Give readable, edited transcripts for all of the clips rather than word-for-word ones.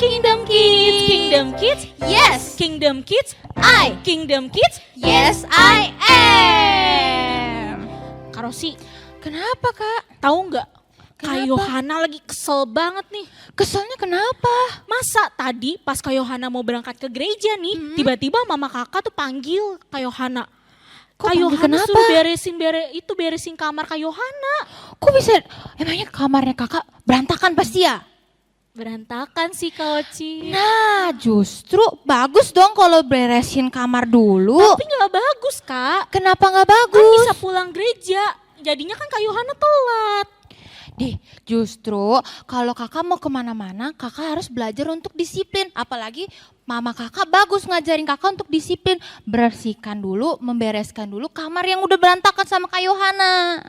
Kingdom Kids. Kingdom Kids? Yes. Kingdom Kids? I. Kingdom Kids? Yes, I am. Kak Rosi, Kenapa, Kak? tahu nggak? Kak Kenapa? Yohana lagi kesel banget nih. Keselnya kenapa? Masa tadi pas Kak Yohana mau berangkat ke gereja nih, tiba-tiba mama kakak tuh panggil Kak Yohana. Kok Kak panggil Yohana kenapa? suruh beresin kamar Kak Yohana. Kok bisa? Emangnya kamarnya kakak berantakan pasti ya? Berantakan sih Kak Oci. Nah, justru bagus dong kalau beresin kamar dulu. Tapi nggak bagus Kak. Kenapa nggak Kan bagus? bisa pulang gereja. Jadinya kan Kak Yohana telat. Justru kalau kakak mau kemana-mana, kakak harus belajar untuk disiplin. Apalagi mama kakak bagus ngajarin kakak untuk disiplin. Bersihkan dulu, membereskan dulu kamar yang udah berantakan sama Kak Yohana.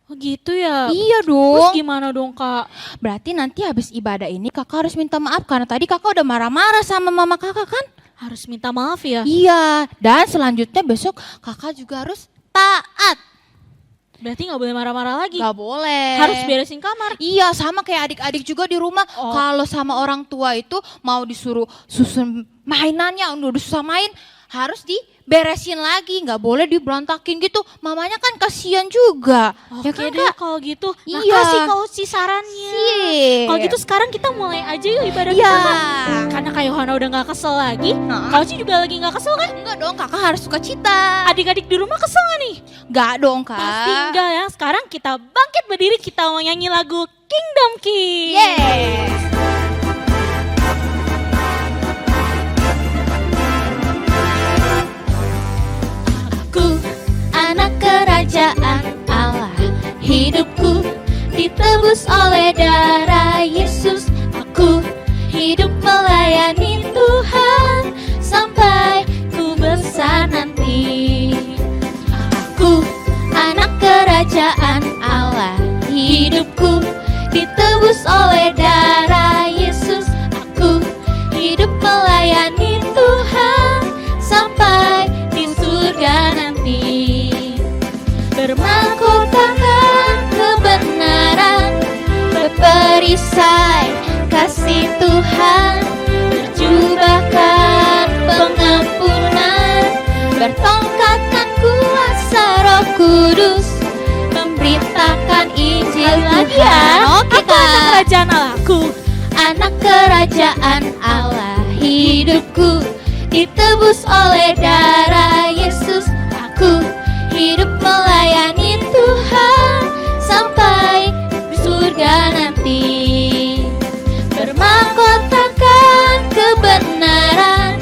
Oh gitu ya? Iya Terus dong. gimana dong Kak? Berarti nanti habis ibadah ini kakak harus minta maaf. Karena tadi kakak udah marah-marah sama mama kakak kan? Harus minta maaf ya? Iya, dan selanjutnya besok kakak juga harus taat. Berarti nggak boleh marah-marah lagi? Gak boleh. Harus beresin kamar? Iya, sama kayak adik-adik juga di rumah. Oh. Kalau sama orang tua itu mau disuruh susun mainannya, udah susah main, harus diberesin lagi. Gak boleh diberantakin gitu. Mamanya kan kasihan juga. Oke kan, deh Kak? kalau gitu. Iya. Makasih Kak Oci sarannya. Sip. Kalau gitu sekarang kita mulai aja yuk ibadah Iya. kita Kak. Karena Kak Yohana udah gak kesel lagi. Nah. Kak Oci juga lagi gak kesel kan? Enggak dong, kakak harus suka cita. Adik-adik di rumah kesel gak nih? Enggak dong, Kak. Pasti enggak ya. Sekarang kita bangkit berdiri, kita mau nyanyi lagu Kingdom Kids. Yes. Aku anak kerajaan Allah, hidupku ditebus oleh darah Yesus. Aku hidup melayani Tuhan sampai ku besar nanti. Aku anak kerajaan Allah, hidupku ditebus oleh darah Yesus. Aku hidup melayani Tuhan sampai di surga nanti. Bermahkotakan kebenaran, berperisai kasih Tuhan, berjubahkan pengampunan, bertongkatkan kuasa Roh Kudus, memberitakan Injil Tuhan. Oke, Aku anak kerajaan Allahku. anak kerajaan Allah, hidupku ditebus oleh darah Yesus. Aku hidup melayani Tuhan sampai di surga nanti. Bermahkotakan kebenaran,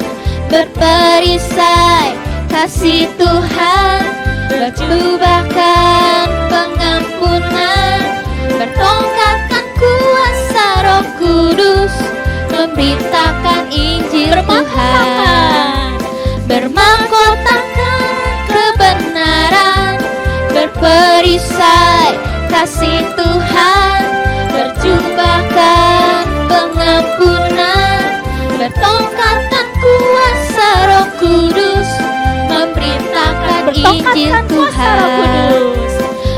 berperisai kasih Tuhan, berjubahkan pengampunan, bertongkatkan kuasa Roh Kudus, memberitakan Injil Tuhan. Bermahkotakan kebenaran, berperisai kasih Tuhan, berjubahkan pengampunan, bertongkatkan kuasa Roh Kudus, memberitakan Injil Tuhan.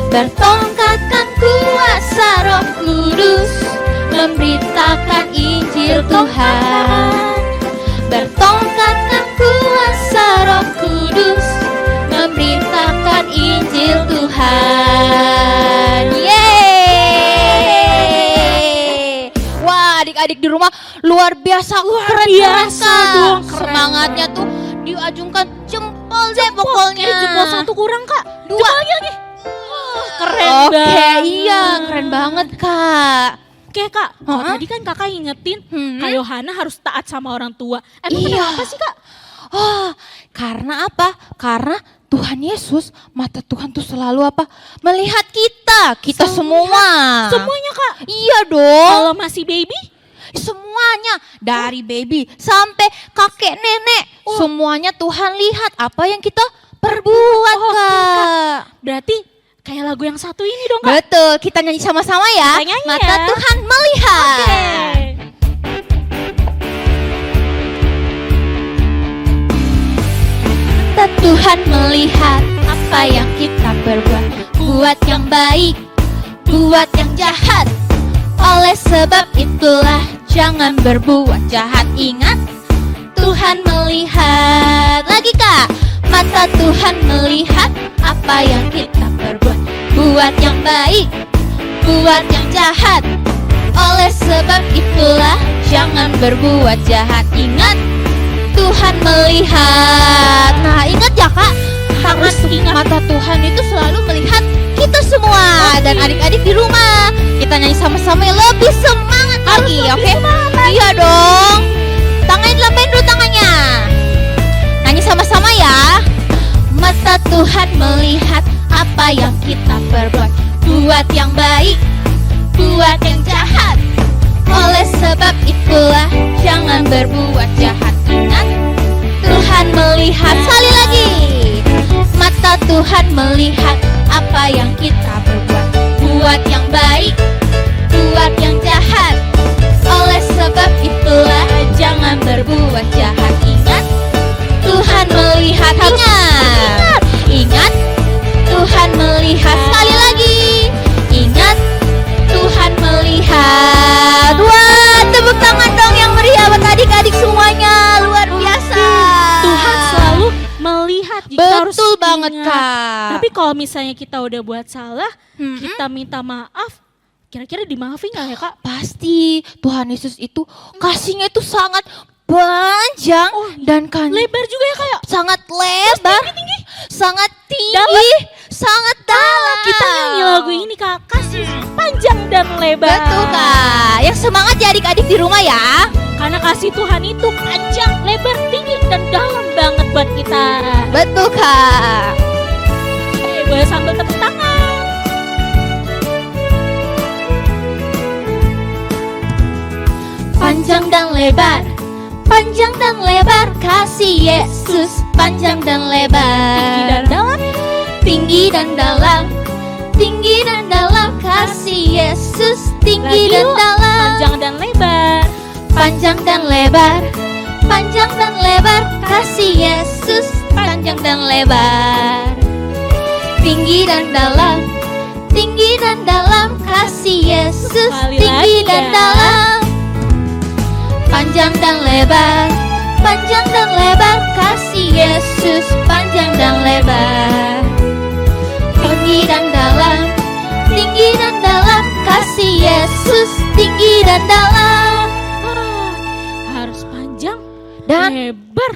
Bertongkatkan kuasa Roh Kudus, memberitakan Injil Tuhan. Bertongkatkan kuasa Roh Kudus, memberitakan Injil Tuhan. Yeay! Wah, adik-adik di rumah luar biasa, keren biasa Kak. dong, keren Semangatnya tuh diajungkan jempol deh pokoknya. Kayaknya jempol satu kurang Kak. Dua. Jempol lagi. Keren Oke, banget. iya, keren banget Kak. Oke Kak, kalau Hah? tadi kan Kakak ingetin Hmm. Kak Yohana harus taat sama orang tua. Emang Iya. kenapa sih Kak? Oh, karena apa? Karena Tuhan Yesus, mata Tuhan tuh selalu apa? Melihat kita semua. Semuanya Kak. Iya dong. Kalau masih baby, Semuanya, dari baby sampai kakek nenek, semuanya Tuhan lihat apa yang kita perbuat, Oke, Kak. berarti kayak lagu yang satu ini dong Kak. Betul, kita nyanyi sama-sama ya. Kita nyanyi Mata ya. Tuhan melihat. Oke. Mata Tuhan melihat apa yang kita perbuat, buat yang baik, buat yang jahat. Oleh sebab itulah jangan berbuat jahat. Ingat, Tuhan melihat. Lagi Kak, mata Tuhan melihat apa yang kita perbuat. Buat yang baik, buat yang jahat. Oleh sebab itulah jangan berbuat jahat. Ingat, Tuhan melihat. Nah ingat ya Kak, Harus ingat. mata Tuhan itu selalu melihat kita semua. Dan adik-adik di rumah, kita nyanyi sama-sama yang lebih semangat lagi, oke? Iya dong. Tangannya dilambain dulu tangannya. Nyanyi sama-sama ya. Mata Tuhan melihat apa yang kita perbuat. Buat yang baik, buat yang jahat. Oleh sebab itulah jangan berbuat jahat. Ingat, Tuhan melihat. Sekali lagi, mata Tuhan melihat apa yang kita perbuat. Buat yang baik, buat yang jahat. Oleh sebab itulah jangan berbuat jahat. Ingat, Tuhan melihat. Ingat, ingat, Tuhan melihat. Sekali lagi, ingat, Tuhan melihat. Wah, tepuk tangan dong yang meriah buat adik-adik semuanya. Luar biasa. Tuhan selalu melihat. Kita harus Betul banget ingat. Kak. Tapi kalau misalnya kita udah buat salah, Mm-mm. kita minta maaf, kira-kira dimaafin gak ya Kak? Pasti Tuhan Yesus itu kasihnya itu sangat panjang dan kan Lebar juga ya Kak ya? sangat lebar, sangat tinggi, Dalam. sangat dalam. Kita nyanyi lagu ini Kak, kasih panjang dan lebar. Betul Kak. Yang semangat ya adik-adik di rumah ya. Karena kasih Tuhan itu panjang, lebar, tinggi, dan dalam banget buat kita. Betul Kak. Boleh sambil tepuk tangan. Panjang dan lebar, panjang dan lebar kasih Yesus. Panjang dan lebar, Tinggi dan dalam. tinggi dan dalam, tinggi dan dalam kasih Yesus. Tinggi Lagi dan yuk, dalam, panjang dan lebar. panjang dan lebar, panjang dan lebar kasih Yesus. Panjang dan lebar, tinggi dan dalam, tinggi dan dalam kasih Yesus. Sekali Tinggi lagi dan ya. dalam, panjang dan lebar, panjang dan lebar kasih Yesus. Panjang dan lebar, tinggi dan dalam, tinggi dan dalam kasih Yesus. Tinggi dan dalam Wah, harus panjang, dan lebar,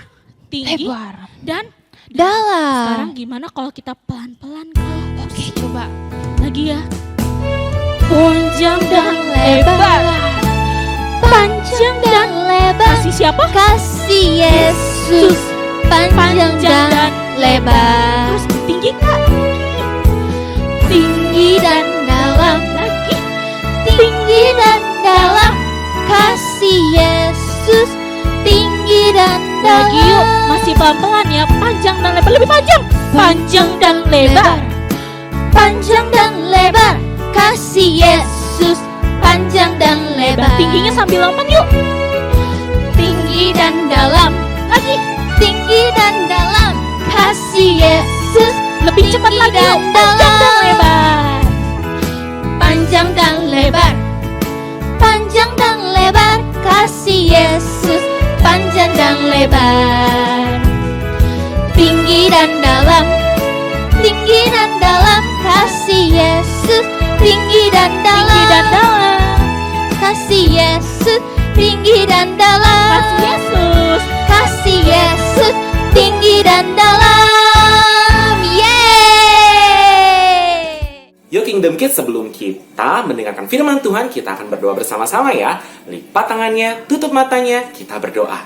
tinggi, lebar, dan dalam. sekarang gimana kalau kita pelan-pelan Kak? Oke, coba. Lagi ya. Panjang dan lebar. Panjang dan lebar Kasih siapa? kasih Yesus. Panjang dan lebar, Terus tinggi Kak. tinggi dan dalam, Lagi. tinggi dan dalam kasih Yesus. Tinggi dan dalam. Lagi yuk, masih pelan-pelan ya. Panjang dan lebar, lebih panjang. Panjang dan lebar. Panjang dan lebar kasih Yesus. Panjang dan lebar. Tingginya sambil lompat yuk. Tinggi dan dalam. Lagi. Tinggi dan dalam kasih Yesus. Lebih cepat Tinggi lagi yuk. dan Panjang dan dalam. lebar. Panjang dan lebar, panjang dan lebar kasih Yesus. Panjang dan lebar, tinggi dan dalam, tinggi dan dalam kasih Yesus. Tinggi dan dalam, Tinggi dan dalam. kasih Yesus. Tinggi dan dalam, Kasih Yesus. kasih Yesus. Tinggi dan dalam. Yeay. Yo Kingdom Kids, sebelum kita mendengarkan firman Tuhan, kita akan berdoa bersama-sama ya. Lipat tangannya, tutup matanya, kita berdoa.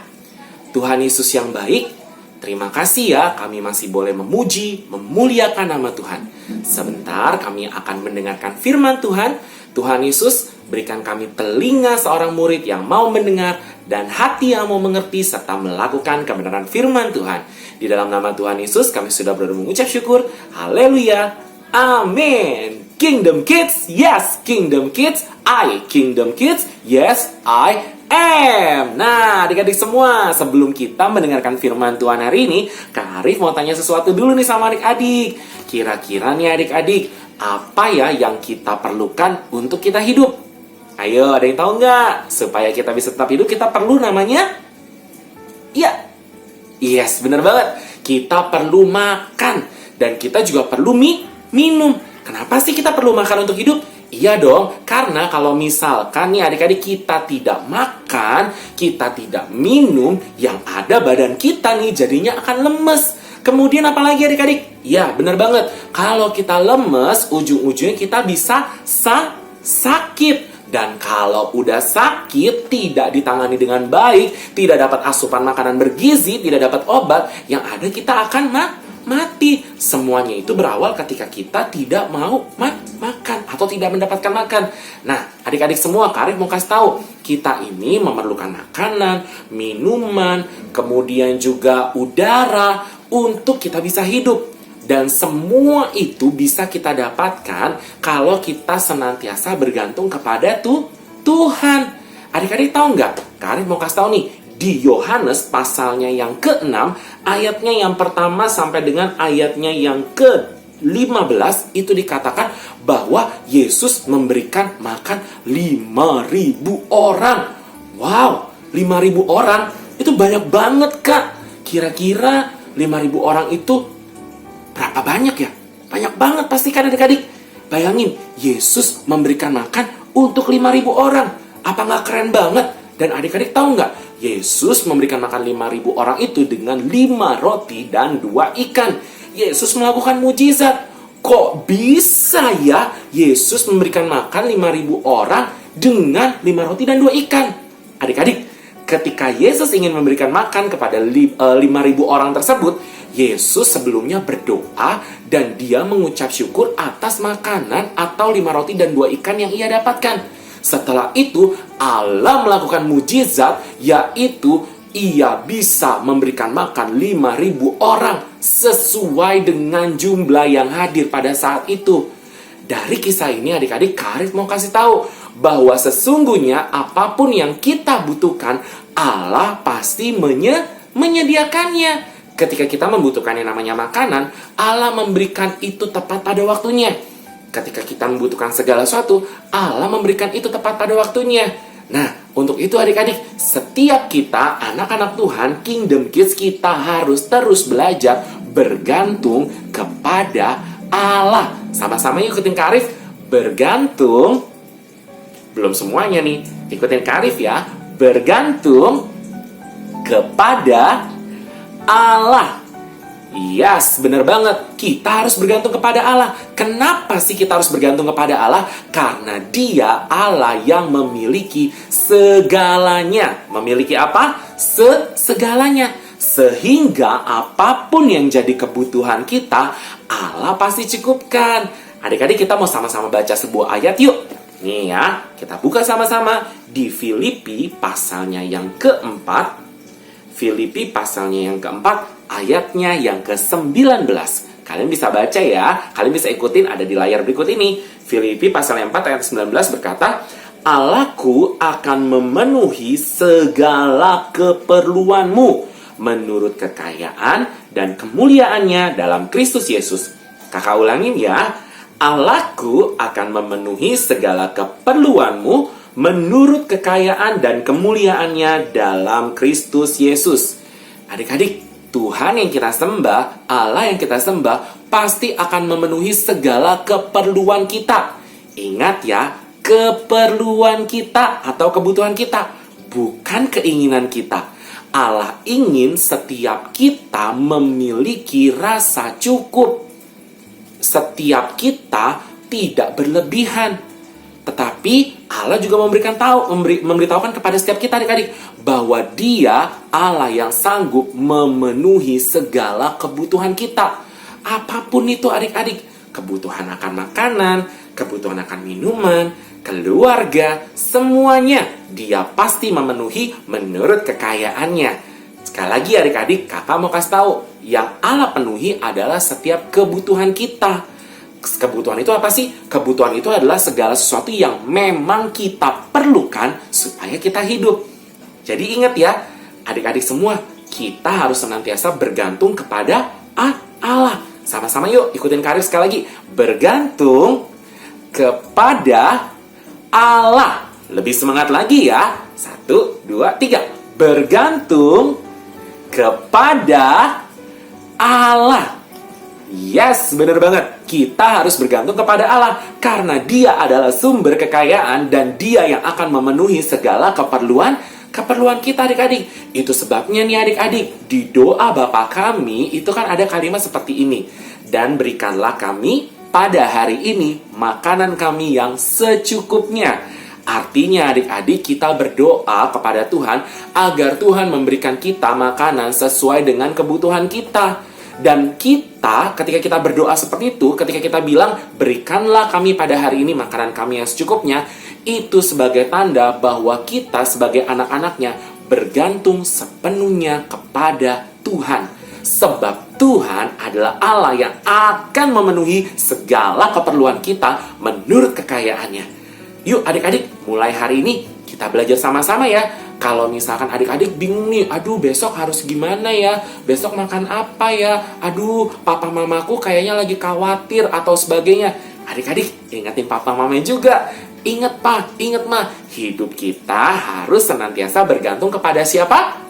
Tuhan Yesus yang baik, terima kasih ya kami masih boleh memuji, memuliakan nama Tuhan. Sebentar kami akan mendengarkan firman Tuhan. Tuhan Yesus, berikan kami telinga seorang murid yang mau mendengar dan hati yang mau mengerti serta melakukan kebenaran firman Tuhan. Di dalam nama Tuhan Yesus kami sudah berdoa mengucap syukur. Haleluya. Amin. Kingdom Kids, yes, Kingdom Kids. Kingdom Kids, yes, I am. Nah, adik-adik semua, sebelum kita mendengarkan firman Tuhan hari ini, Kak Arif mau tanya sesuatu dulu nih sama adik-adik. Kira-kira nih adik-adik, apa ya yang kita perlukan untuk kita hidup? Ayo, ada yang tahu nggak? Supaya kita bisa tetap hidup, kita perlu namanya? Iya. Yes, bener banget. Kita perlu makan. Dan kita juga perlu minum. Kenapa sih kita perlu makan untuk hidup? Iya dong, karena kalau misalkan nih adik-adik kita tidak makan, kita tidak minum, yang ada badan kita nih jadinya akan lemes. Kemudian apalagi adik-adik? Ya, bener banget. Kalau kita lemes, ujung-ujungnya kita bisa sakit. Dan kalau udah sakit, tidak ditangani dengan baik, tidak dapat asupan makanan bergizi, tidak dapat obat, yang ada kita akan mati. Semuanya itu berawal ketika kita tidak mau makan atau tidak mendapatkan makan. Nah, adik-adik semua, Kak Arif mau kasih tahu, kita ini memerlukan makanan, minuman, kemudian juga udara untuk kita bisa hidup. Dan semua itu bisa kita dapatkan kalau kita senantiasa bergantung kepada Tuhan. Adik-adik tahu nggak? Kak Arif mau kasih tahu nih, di Yohanes pasalnya yang ke-6, ayatnya yang pertama sampai dengan ayatnya yang ke-15, itu dikatakan bahwa Yesus memberikan makan 5.000 orang. Wow, 5.000 orang itu banyak banget, Kak. Kira-kira 5.000 orang itu berapa banyak ya? Banyak banget pasti kan adik-adik. Bayangin, Yesus memberikan makan untuk 5.000 orang. Apa nggak keren banget? Dan adik-adik tahu nggak? Yesus memberikan makan 5.000 orang itu dengan 5 roti dan 2 ikan. Yesus melakukan mujizat. Kok bisa ya Yesus memberikan makan 5.000 orang dengan 5 roti dan 2 ikan? Adik-adik, ketika Yesus ingin memberikan makan kepada 5.000 orang tersebut, Yesus sebelumnya berdoa dan dia mengucap syukur atas makanan atau 5 roti dan 2 ikan yang ia dapatkan. Setelah itu Allah melakukan mujizat, yaitu ia bisa memberikan makan 5.000 orang sesuai dengan jumlah yang hadir pada saat itu. Dari kisah ini adik-adik, Kak Arif mau kasih tahu bahwa sesungguhnya apapun yang kita butuhkan, Allah pasti menyediakannya. Ketika kita membutuhkan yang namanya makanan, Allah memberikan itu tepat pada waktunya. Ketika kita membutuhkan segala sesuatu, Allah memberikan itu tepat pada waktunya. Nah, untuk itu adik-adik, setiap kita, anak-anak Tuhan, Kingdom Kids, kita harus terus belajar bergantung kepada Allah. Sama-sama ikutin Kak Arif, bergantung. Belum semuanya nih, ikutin Kak Arif ya. Bergantung kepada Allah. Yes, bener banget. Kita harus bergantung kepada Allah. Kenapa sih kita harus bergantung kepada Allah? Karena Dia Allah yang memiliki segalanya. Memiliki apa? Segalanya. Sehingga apapun yang jadi kebutuhan kita, Allah pasti cukupkan. Adik-adik, kita mau sama-sama baca sebuah ayat yuk. Nih ya, kita buka sama-sama di Filipi pasalnya yang keempat. Filipi pasalnya yang keempat, ayatnya yang ke-19. Kalian bisa baca ya, kalian bisa ikutin, ada di layar berikut ini. Filipi pasal yang 4 ayat 19 berkata, Allahku akan memenuhi segala keperluanmu menurut kekayaan dan kemuliaannya dalam Kristus Yesus. Kakak ulangin ya, Allahku akan memenuhi segala keperluanmu menurut kekayaan dan kemuliaannya dalam Kristus Yesus. Adik-adik, Tuhan yang kita sembah, Allah yang kita sembah, pasti akan memenuhi segala keperluan kita. Ingat ya, keperluan kita atau kebutuhan kita, bukan keinginan kita. Allah ingin setiap kita memiliki rasa cukup. Setiap kita tidak berlebihan. Tetapi Allah juga memberitahukan kepada setiap kita adik-adik bahwa Dia Allah yang sanggup memenuhi segala kebutuhan kita. Apapun itu adik-adik, kebutuhan akan makanan, kebutuhan akan minuman, keluarga, semuanya Dia pasti memenuhi menurut kekayaannya. Sekali lagi adik-adik, kakak mau kasih tahu, yang Allah penuhi adalah setiap kebutuhan kita. Kebutuhan itu apa sih? Kebutuhan itu adalah segala sesuatu yang memang kita perlukan supaya kita hidup. Jadi ingat ya, adik-adik semua, kita harus senantiasa bergantung kepada Allah. Sama-sama yuk, ikutin Kak Arif sekali lagi. Bergantung kepada Allah. Lebih semangat lagi ya. 1, 2, 3. Bergantung kepada Allah. Yes, benar banget. Kita harus bergantung kepada Allah karena Dia adalah sumber kekayaan dan Dia yang akan memenuhi segala keperluan kita adik-adik. Itu sebabnya nih adik-adik, di doa Bapa kami itu kan ada kalimat seperti ini. Dan berikanlah kami pada hari ini makanan kami yang secukupnya. Artinya adik-adik kita berdoa kepada Tuhan agar Tuhan memberikan kita makanan sesuai dengan kebutuhan kita. Dan kita, ketika kita berdoa seperti itu, ketika kita bilang, berikanlah kami pada hari ini makanan kami yang secukupnya, itu sebagai tanda bahwa kita sebagai anak-anaknya bergantung sepenuhnya kepada Tuhan. Sebab Tuhan adalah Allah yang akan memenuhi segala keperluan kita menurut kekayaannya. Yuk adik-adik, mulai hari ini kita belajar sama-sama ya. Kalau misalkan adik-adik bingung nih, aduh besok harus gimana ya? Besok makan apa ya? Aduh, papa mamaku kayaknya lagi khawatir atau sebagainya. Adik-adik, ingetin papa mama juga. Ingat pak, ingat ma, hidup kita harus senantiasa bergantung kepada siapa?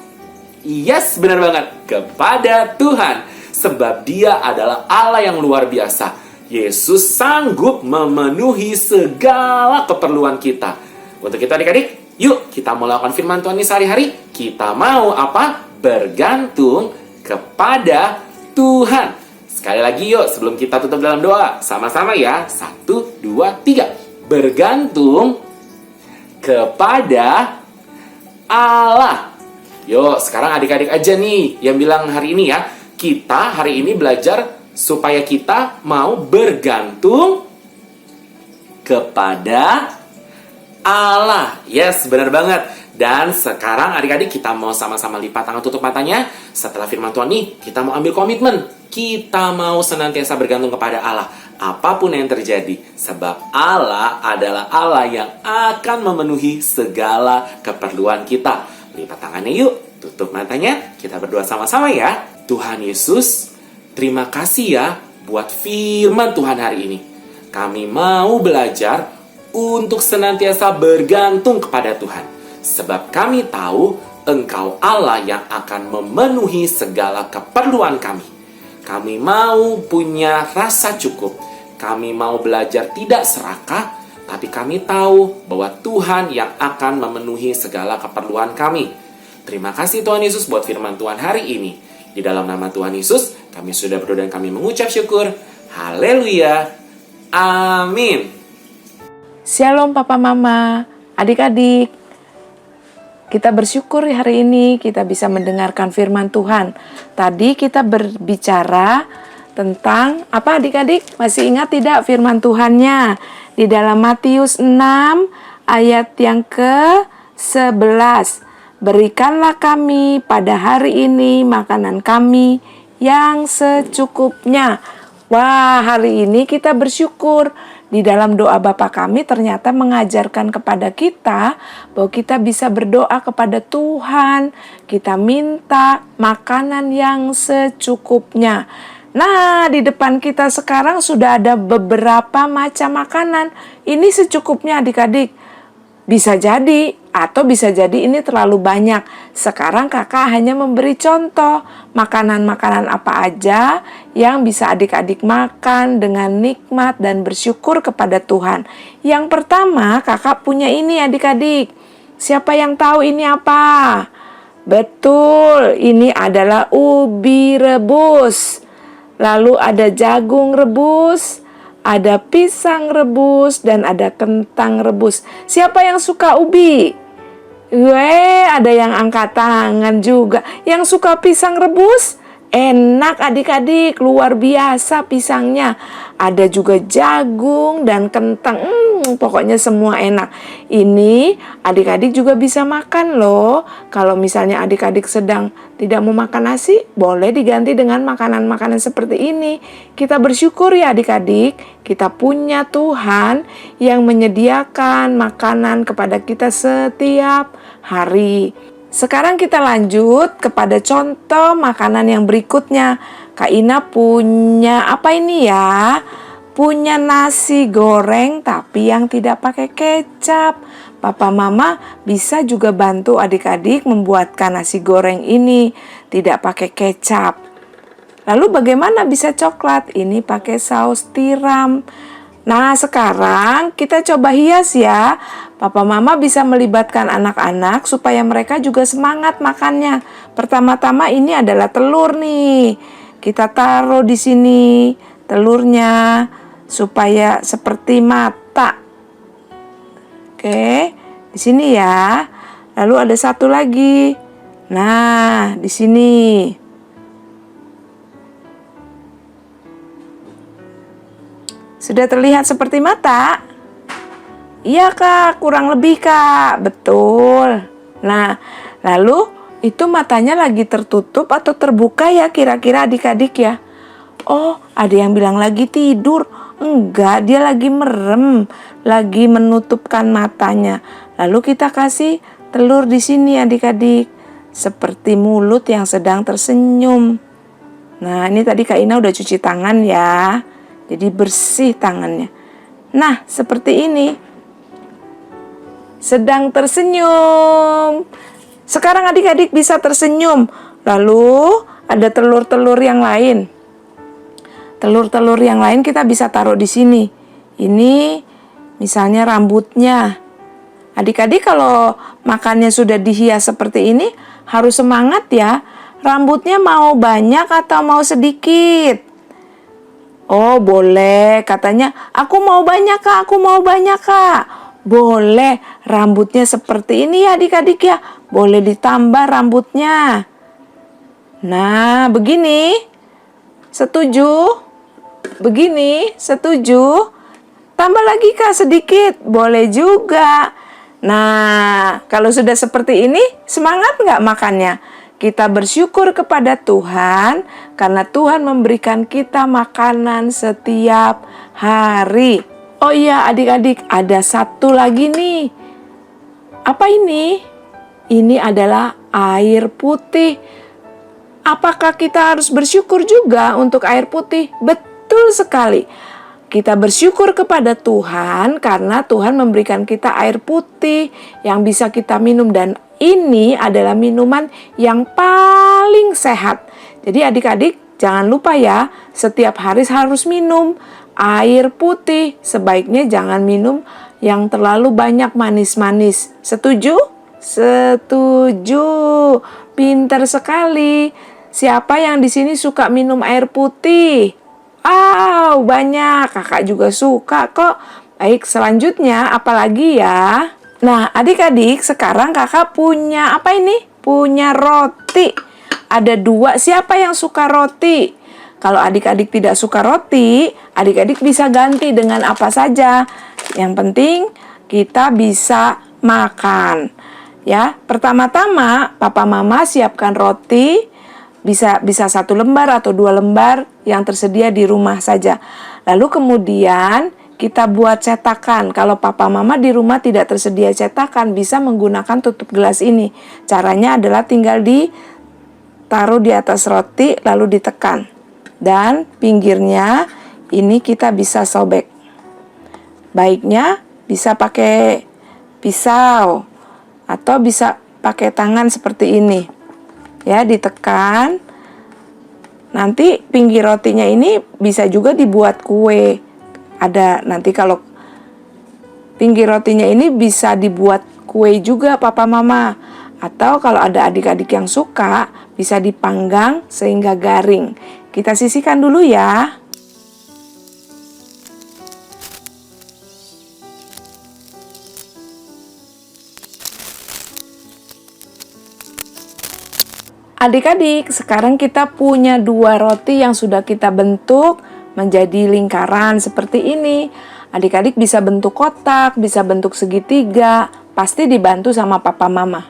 Yes, benar banget. Kepada Tuhan. Sebab Dia adalah Allah yang luar biasa. Yesus sanggup memenuhi segala keperluan kita. Untuk itu adik-adik, yuk kita mau lakukan firman Tuhan ini sehari-hari. Kita mau apa? Bergantung kepada Tuhan. Sekali lagi yuk sebelum kita tutup dalam doa. Sama-sama ya. 1, 2, 3. Bergantung kepada Allah. Yuk sekarang adik-adik aja nih yang bilang hari ini ya. Kita hari ini belajar supaya kita mau bergantung kepada Allah. Yes, benar banget. Dan sekarang adik-adik kita mau sama-sama lipat tangan, tutup matanya. Setelah firman Tuhan nih, kita mau ambil komitmen. Kita mau senantiasa bergantung kepada Allah. Apapun yang terjadi. Sebab Allah adalah Allah yang akan memenuhi segala keperluan kita. Lipat tangannya yuk. Tutup matanya. Kita berdoa sama-sama ya. Tuhan Yesus, terima kasih ya buat firman Tuhan hari ini. Kami mau belajar untuk senantiasa bergantung kepada Tuhan. Sebab kami tahu Engkau Allah yang akan memenuhi segala keperluan kami. Kami mau punya rasa cukup. Kami mau belajar tidak serakah, tapi kami tahu bahwa Tuhan yang akan memenuhi segala keperluan kami. Terima kasih Tuhan Yesus buat firman Tuhan hari ini. Di dalam nama Tuhan Yesus, kami sudah berdoa dan kami mengucap syukur. Haleluya. Amin. Shalom Papa Mama, adik-adik. Kita bersyukur hari ini kita bisa mendengarkan firman Tuhan. Tadi kita berbicara tentang apa adik-adik? Masih ingat tidak firman Tuhannya? Di dalam Matius 6 ayat yang ke-11. Berikanlah kami pada hari ini makanan kami yang secukupnya. Wah, hari ini kita bersyukur. Di dalam doa Bapa kami ternyata mengajarkan kepada kita bahwa kita bisa berdoa kepada Tuhan. Kita minta makanan yang secukupnya. Nah, di depan kita sekarang sudah ada beberapa macam makanan. Ini secukupnya adik-adik. Bisa jadi, atau bisa jadi ini terlalu banyak. Sekarang kakak hanya memberi contoh makanan-makanan apa aja yang bisa adik-adik makan dengan nikmat dan bersyukur kepada Tuhan. Yang pertama kakak punya ini adik-adik. Siapa yang tahu ini apa? Betul, ini adalah ubi rebus. Lalu ada jagung rebus. Ada pisang rebus dan ada kentang rebus. Siapa yang suka ubi? Ada yang angkat tangan juga. Yang suka pisang rebus? Enak adik-adik, luar biasa pisangnya. Ada juga jagung dan kentang. Pokoknya semua enak. Ini adik-adik juga bisa makan loh. Kalau misalnya adik-adik sedang tidak mau makan nasi, boleh diganti dengan makanan-makanan seperti ini. Kita bersyukur ya adik-adik. Kita punya Tuhan yang menyediakan makanan kepada kita setiap hari. Sekarang kita lanjut kepada contoh makanan yang berikutnya. Kak Ina punya apa ini ya? punya nasi goreng tapi yang tidak pakai kecap. Papa Mama bisa juga bantu adik-adik membuatkan nasi goreng ini tidak pakai kecap. Lalu bagaimana bisa coklat? Ini pakai saus tiram. Nah, sekarang kita coba hias ya. Papa Mama bisa melibatkan anak-anak supaya mereka juga semangat makannya. Pertama-tama ini adalah telur nih. Kita taruh di sini telurnya supaya seperti mata. Oke, di sini ya. Lalu ada satu lagi. Nah, di sini. Sudah terlihat seperti mata? Iya Kak, kurang lebih Kak. Betul. Nah, lalu itu matanya lagi tertutup atau terbuka ya kira-kira adik-adik ya? Oh, ada yang bilang lagi tidur. Enggak, dia lagi merem, lagi menutupkan matanya. Lalu kita kasih telur di sini adik-adik, seperti mulut yang sedang tersenyum. Nah, ini tadi Kak Ina udah cuci tangan ya. Jadi bersih tangannya. Nah, seperti ini. Sedang tersenyum. Sekarang adik-adik bisa tersenyum. Lalu ada telur-telur yang lain. Telur-telur yang lain kita bisa taruh di sini. Ini misalnya rambutnya. Adik-adik kalau makannya sudah dihias seperti ini, harus semangat ya. Rambutnya mau banyak atau mau sedikit? Oh boleh, katanya aku mau banyak Kak, aku mau banyak Kak. Boleh, rambutnya seperti ini ya adik-adik ya. Boleh ditambah rambutnya. Nah begini, setuju? Begini, setuju? Tambah lagi Kak sedikit, boleh juga. Nah, kalau sudah seperti ini, semangat nggak makannya? Kita bersyukur kepada Tuhan karena Tuhan memberikan kita makanan setiap hari. Oh iya adik-adik, ada satu lagi nih. Apa ini? Ini adalah air putih. Apakah kita harus bersyukur juga untuk air putih? Betul sekali. Kita bersyukur kepada Tuhan karena Tuhan memberikan kita air putih yang bisa kita minum, dan ini adalah minuman yang paling sehat. Jadi adik-adik jangan lupa ya, setiap hari harus minum air putih. Sebaiknya jangan minum yang terlalu banyak manis-manis. Setuju? Setuju. Pintar sekali. Siapa yang di sini suka minum air putih? Banyak. Kakak juga suka kok. Baik, selanjutnya apalagi ya? Nah, adik-adik, sekarang kakak punya apa ini? Punya roti. Ada 2. Siapa yang suka roti? Kalau adik-adik tidak suka roti, adik-adik bisa ganti dengan apa saja. Yang penting kita bisa makan. Ya, pertama-tama Papa Mama siapkan roti. Bisa 1 lembar atau 2 lembar yang tersedia di rumah saja. Lalu kemudian kita buat cetakan. Kalau Papa Mama di rumah tidak tersedia cetakan, bisa menggunakan tutup gelas ini. Caranya adalah tinggal ditaruh di atas roti lalu ditekan. Dan pinggirnya ini kita bisa sobek. Baiknya bisa pakai pisau atau bisa pakai tangan seperti ini. Ya, ditekan. Nanti pinggir rotinya ini bisa juga dibuat kue. Ada nanti kalau pinggir rotinya ini bisa dibuat kue juga Papa Mama. Atau kalau ada adik-adik yang suka, bisa dipanggang sehingga garing. Kita sisihkan dulu ya. Adik-adik, sekarang kita punya 2 roti yang sudah kita bentuk menjadi lingkaran seperti ini. Adik-adik bisa bentuk kotak, bisa bentuk segitiga, pasti dibantu sama Papa Mama.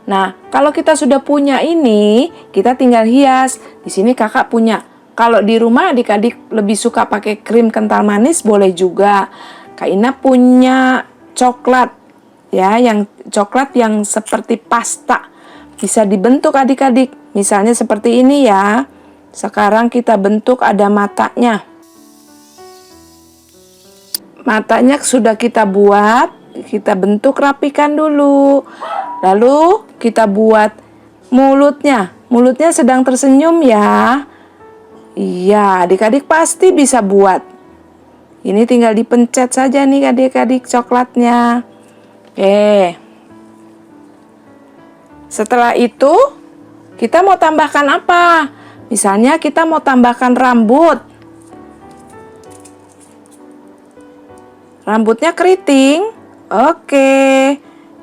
Nah, kalau kita sudah punya ini, kita tinggal hias. Di sini kakak punya. Kalau di rumah adik-adik lebih suka pakai krim kental manis, boleh juga. Kak Ina punya coklat, ya, yang coklat yang seperti pasta. Bisa dibentuk adik-adik, misalnya seperti ini ya. Sekarang kita bentuk ada matanya. matanya sudah kita buat, kita bentuk rapikan dulu. Lalu kita buat mulutnya. Mulutnya sedang tersenyum ya. Iya, adik-adik pasti bisa buat. Ini tinggal dipencet saja nih adik-adik coklatnya. Oke. Setelah itu kita mau tambahkan apa? Misalnya kita mau tambahkan rambut. Rambutnya keriting. Oke.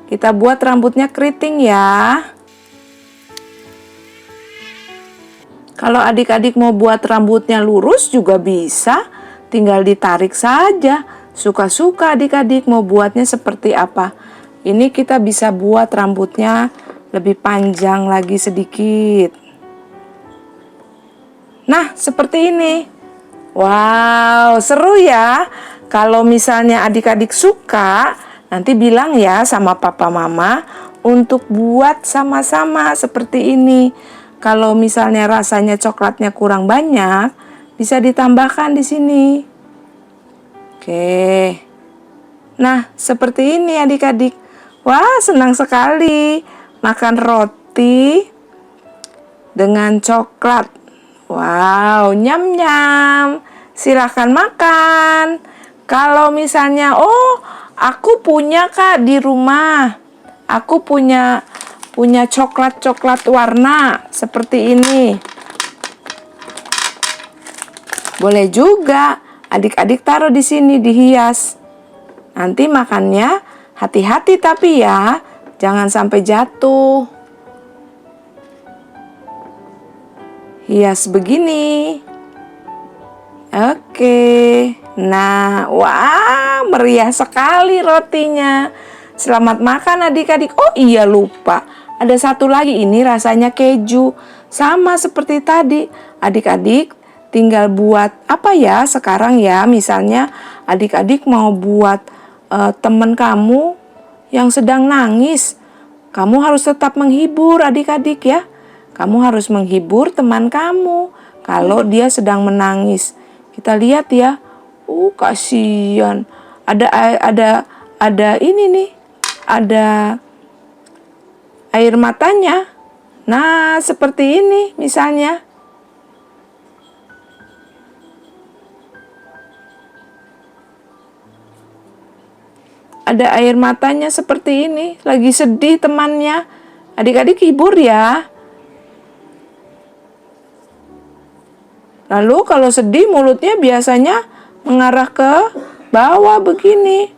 Kita buat rambutnya keriting ya. Kalau adik-adik mau buat rambutnya lurus juga bisa. Tinggal ditarik saja. Suka-suka adik-adik mau buatnya seperti apa. Ini kita bisa buat rambutnya lebih panjang lagi sedikit. Nah, seperti ini. Wow, seru ya. Kalau misalnya adik-adik suka, nanti bilang ya sama papa mama untuk buat sama-sama seperti ini. Kalau misalnya rasanya coklatnya kurang banyak, bisa ditambahkan di sini. Oke. Nah, seperti ini adik-adik. Wah, senang sekali makan roti dengan coklat. Wow, nyam-nyam. Silahkan makan. Kalau misalnya, aku punya Kak di rumah. Aku punya coklat-coklat warna seperti ini. Boleh juga adik-adik taruh di sini dihias. Nanti makannya hati-hati tapi ya, jangan sampai jatuh. Hias begini. Oke. Nah, wah, meriah sekali rotinya. Selamat makan adik-adik. Oh iya, lupa. Ada satu lagi, ini rasanya keju. Sama seperti tadi. Adik-adik tinggal buat apa ya sekarang ya. Misalnya adik-adik mau buat teman kamu yang sedang nangis. Kamu harus tetap menghibur adik-adik ya. Kamu harus menghibur teman kamu kalau dia sedang menangis. Kita lihat ya. Kasihan. Ada ini nih. Ada air matanya. Nah, seperti ini misalnya. Ada air matanya seperti ini. Lagi sedih temannya. Adik-adik hibur ya. Lalu kalau sedih mulutnya biasanya mengarah ke bawah begini.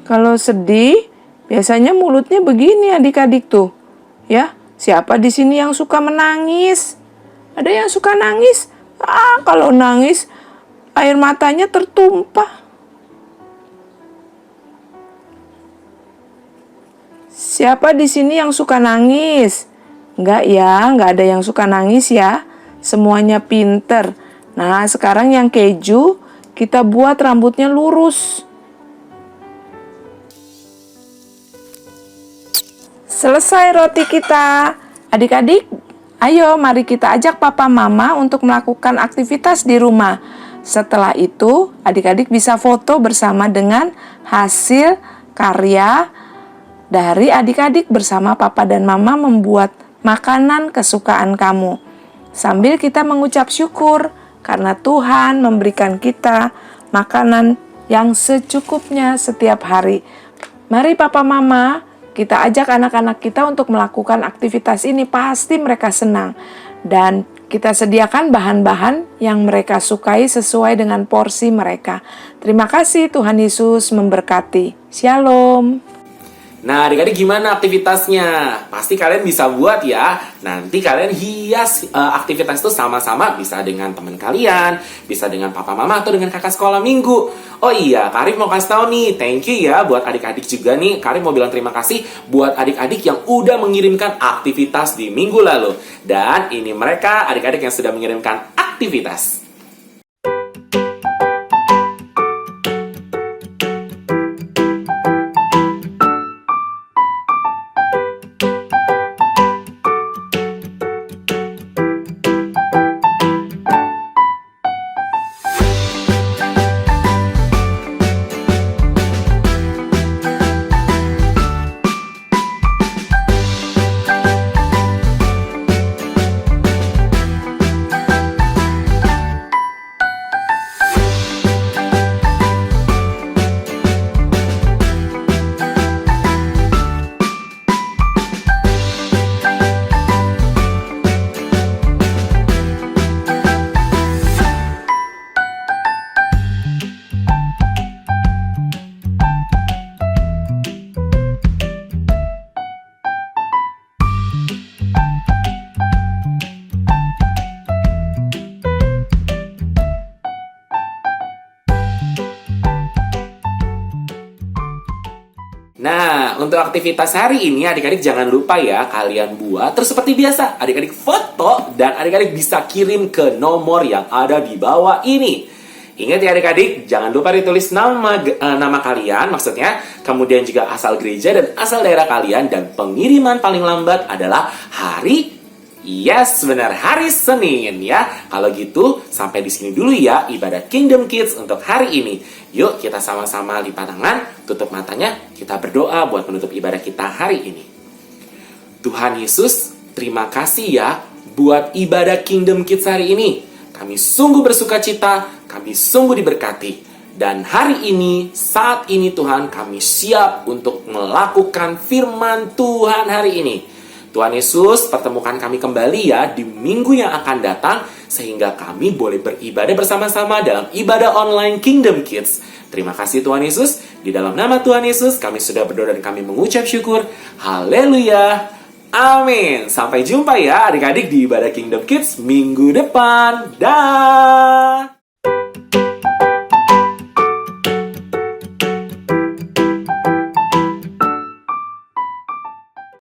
Kalau sedih biasanya mulutnya begini adik-adik tuh. Ya, siapa di sini yang suka menangis? Ada yang suka nangis? Kalau nangis air matanya tertumpah. Siapa di sini yang suka nangis? Enggak ya, enggak ada yang suka nangis ya. Semuanya pinter. Nah, sekarang yang keju, kita buat rambutnya lurus. Selesai roti kita. Adik-adik, ayo mari kita ajak papa mama untuk melakukan aktivitas di rumah. Setelah itu, adik-adik bisa foto bersama dengan hasil karya dari adik-adik bersama papa dan mama membuat makanan kesukaan kamu. Sambil kita mengucap syukur karena Tuhan memberikan kita makanan yang secukupnya setiap hari. Mari papa mama, kita ajak anak-anak kita untuk melakukan aktivitas ini. Pasti mereka senang. Dan kita sediakan bahan-bahan yang mereka sukai sesuai dengan porsi mereka. Terima kasih, Tuhan Yesus memberkati. Shalom. Nah, adik-adik gimana aktivitasnya? Pasti kalian bisa buat ya. Nanti kalian hias aktivitas itu sama-sama. Bisa dengan teman kalian, bisa dengan papa mama, atau dengan kakak sekolah minggu. Oh iya, Karim mau kasih tahu nih, thank you ya buat adik-adik juga nih. Karim mau bilang terima kasih buat adik-adik yang udah mengirimkan aktivitas di minggu lalu. Dan ini mereka adik-adik yang sudah mengirimkan aktivitas. Nah, untuk aktivitas hari ini adik-adik jangan lupa ya kalian buat. Terus seperti biasa, adik-adik foto dan adik-adik bisa kirim ke nomor yang ada di bawah ini. Ingat ya adik-adik, jangan lupa ditulis nama kalian, maksudnya, kemudian juga asal gereja dan asal daerah kalian, dan pengiriman paling lambat adalah hari benar, hari Senin ya. Kalau gitu, sampai di sini dulu ya ibadah Kingdom Kids untuk hari ini. Yuk kita sama-sama lipat tangan, tutup matanya, kita berdoa buat menutup ibadah kita hari ini. Tuhan Yesus, terima kasih ya buat ibadah Kingdom Kids hari ini. Kami sungguh bersuka cita, kami sungguh diberkati. Dan hari ini, saat ini Tuhan, kami siap untuk melakukan firman Tuhan hari ini. Tuhan Yesus, pertemukan kami kembali ya di minggu yang akan datang, sehingga kami boleh beribadah bersama-sama dalam ibadah online Kingdom Kids. Terima kasih Tuhan Yesus, di dalam nama Tuhan Yesus kami sudah berdoa dan kami mengucap syukur. Haleluya, amin. Sampai jumpa ya adik-adik di ibadah Kingdom Kids minggu depan. Dah.